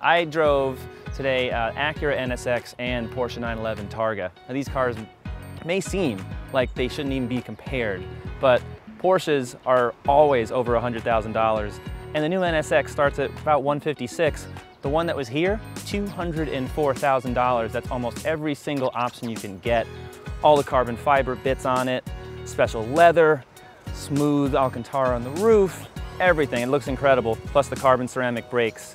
I drove today Acura NSX and Porsche 911 Targa. Now, these cars may seem like they shouldn't even be compared, but Porsches are always over $100,000, and the new NSX starts at about $156,000. The one that was here, $204,000. That's almost every single option you can get. All the carbon fiber bits on it, special leather, smooth Alcantara on the roof, everything. It looks incredible, plus the carbon ceramic brakes.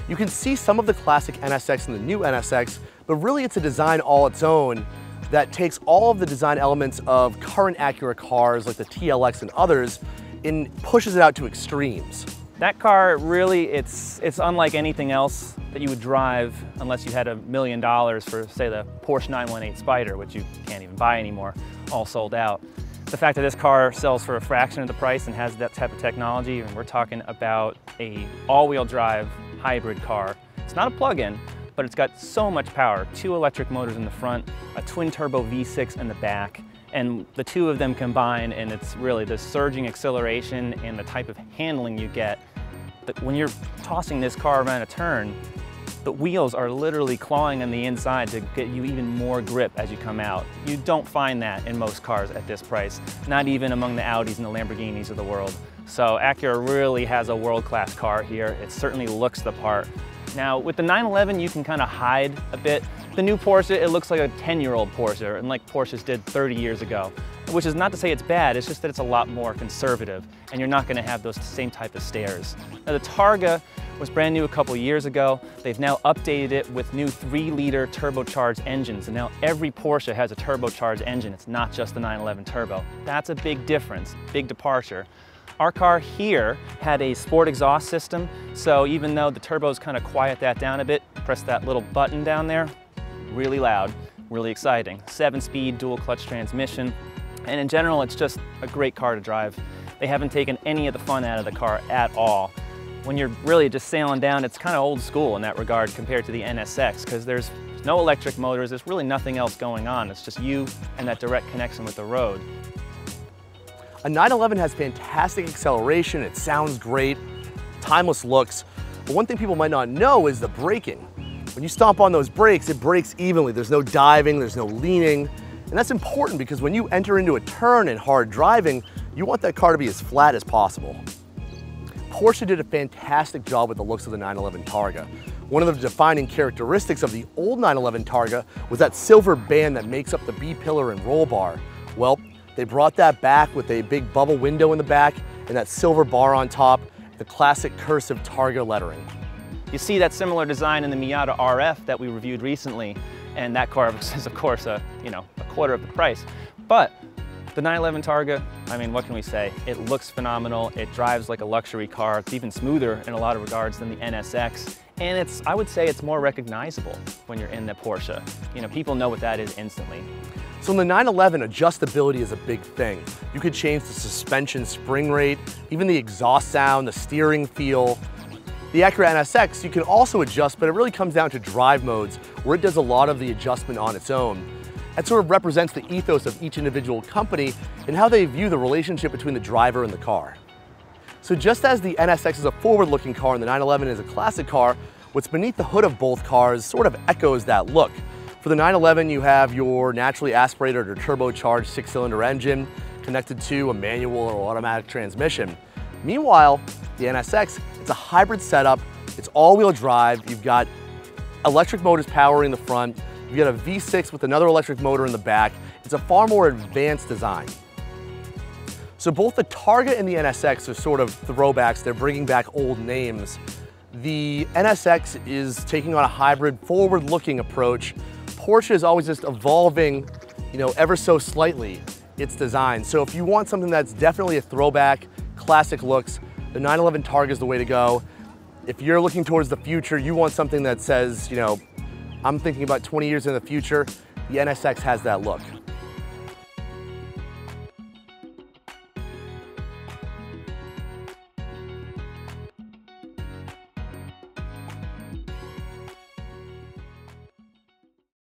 You can see some of the classic NSX in the new NSX, but really it's a design all its own that takes all of the design elements of current Acura cars like the TLX and others and pushes it out to extremes. That car really, it's unlike anything else that you would drive unless you had $1 million for, say, the Porsche 918 Spider, which you can't even buy anymore, all sold out. The fact that this car sells for a fraction of the price and has that type of technology, and we're talking about a all-wheel drive hybrid car. It's not a plug-in, but it's got so much power. 2 electric motors in the front, a twin-turbo V6 in the back, and the two of them combine, and it's really the surging acceleration and the type of handling you get. That when you're tossing this car around a turn, the wheels are literally clawing on the inside to get you even more grip as you come out. You don't find that in most cars at this price, not even among the Audis and the Lamborghinis of the world. So Acura really has a world-class car here. It certainly looks the part. Now with the 911, you can kind of hide a bit. The new Porsche, it looks like a 10-year-old Porsche, and like Porsches did 30 years ago, which is not to say it's bad, it's just that it's a lot more conservative, and you're not gonna have those same type of stairs. Now the Targa was brand new a couple years ago. They've now updated it with new 3-liter turbocharged engines, and now every Porsche has a turbocharged engine. It's not just the 911 Turbo. That's a big difference, big departure. Our car here had a sport exhaust system, so even though the turbos kind of quiet that down a bit, press that little button down there, really loud, really exciting. 7-speed dual clutch transmission, and in general, it's just a great car to drive. They haven't taken any of the fun out of the car at all. When you're really just sailing down, it's kind of old school in that regard compared to the NSX, because there's no electric motors, there's really nothing else going on. It's just you and that direct connection with the road. A 911 has fantastic acceleration, it sounds great, timeless looks, but one thing people might not know is the braking. When you stomp on those brakes, it brakes evenly. There's no diving, there's no leaning, and that's important because when you enter into a turn in hard driving, you want that car to be as flat as possible. Porsche did a fantastic job with the looks of the 911 Targa. One of the defining characteristics of the old 911 Targa was that silver band that makes up the B-pillar and roll bar. Well, they brought that back with a big bubble window in the back and that silver bar on top, the classic cursive Targa lettering. You see that similar design in the Miata RF that we reviewed recently, and that car is of course a quarter of the price. But the 911 Targa, I mean, what can we say? It looks phenomenal, it drives like a luxury car, it's even smoother in a lot of regards than the NSX, and I would say it's more recognizable when you're in the Porsche. You know, people know what that is instantly. So in the 911, adjustability is a big thing. You could change the suspension spring rate, even the exhaust sound, the steering feel. The Acura NSX, you can also adjust, but it really comes down to drive modes, where it does a lot of the adjustment on its own. That sort of represents the ethos of each individual company and how they view the relationship between the driver and the car. So just as the NSX is a forward-looking car and the 911 is a classic car, what's beneath the hood of both cars sort of echoes that look. For the 911, you have your naturally aspirated or turbocharged 6-cylinder engine connected to a manual or automatic transmission. Meanwhile, the NSX, it's a hybrid setup, it's all-wheel drive, you've got electric motors powering the front, you've got a V6 with another electric motor in the back. It's a far more advanced design. So both the Targa and the NSX are sort of throwbacks, they're bringing back old names. The NSX is taking on a hybrid, forward-looking approach. Porsche is always just evolving, ever so slightly its design. So if you want something that's definitely a throwback, classic looks, the 911 Targa is the way to go. If you're looking towards the future, you want something that says, I'm thinking about 20 years in the future, the NSX has that look.